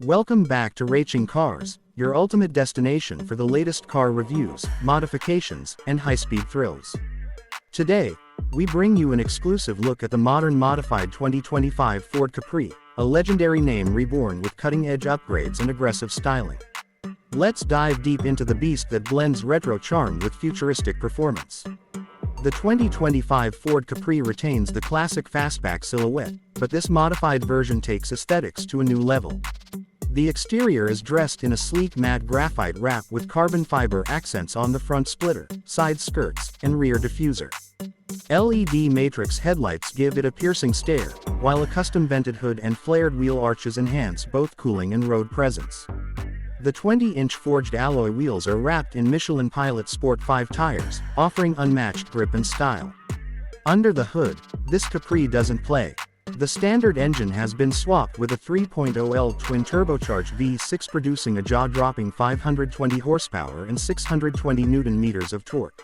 Welcome back to Raching Cars, your ultimate destination for the latest car reviews, modifications, and high-speed thrills. Today, we bring you an exclusive look at the modern modified 2025 Ford Capri, a legendary name reborn with cutting-edge upgrades and aggressive styling. Let's dive deep into the beast that blends retro charm with futuristic performance. The 2025 Ford Capri retains the classic fastback silhouette, but this modified version takes aesthetics to a new level. The exterior is dressed in a sleek matte graphite wrap with carbon fiber accents on the front splitter, side skirts, and rear diffuser. LED matrix headlights give it a piercing stare, while a custom vented hood and flared wheel arches enhance both cooling and road presence. The 20-inch forged alloy wheels are wrapped in Michelin Pilot Sport 5 tires, offering unmatched grip and style. Under the hood, this Capri doesn't play. The standard engine has been swapped with a 3.0L twin-turbocharged V6 producing a jaw-dropping 520 horsepower and 620 Nm of torque.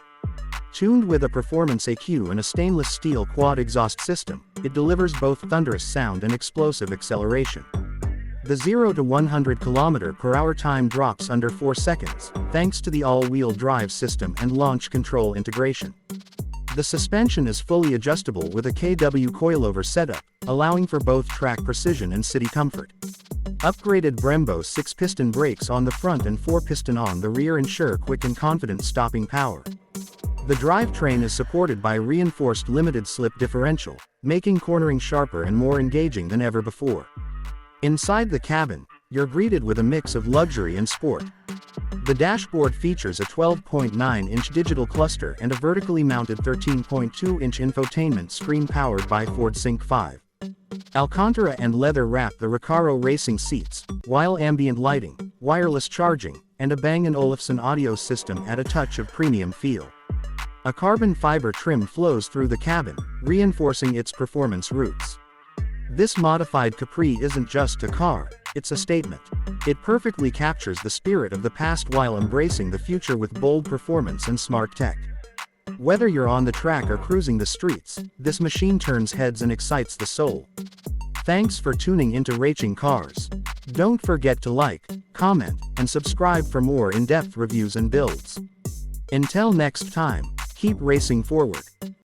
Tuned with a performance EQ and a stainless steel quad exhaust system, it delivers both thunderous sound and explosive acceleration. The 0 to 100 km/h time drops under 4 seconds, thanks to the all-wheel drive system and launch control integration. The suspension is fully adjustable with a KW coilover setup, allowing for both track precision and city comfort. Upgraded Brembo 6-piston brakes on the front and 4-piston on the rear ensure quick and confident stopping power. The drivetrain is supported by reinforced limited-slip differential, making cornering sharper and more engaging than ever before. Inside the cabin, you're greeted with a mix of luxury and sport. The dashboard features a 12.9-inch digital cluster and a vertically mounted 13.2-inch infotainment screen powered by Ford Sync 5. Alcantara and leather wrap the Recaro racing seats, while ambient lighting, wireless charging, and a Bang & Olufsen audio system add a touch of premium feel. A carbon fiber trim flows through the cabin, reinforcing its performance roots. This modified Capri isn't just a car, it's a statement. It perfectly captures the spirit of the past while embracing the future with bold performance and smart tech. Whether you're on the track or cruising the streets, this machine turns heads and excites the soul. Thanks for tuning into Raching Cars. Don't forget to like, comment, and subscribe for more in-depth reviews and builds. Until next time, keep racing forward.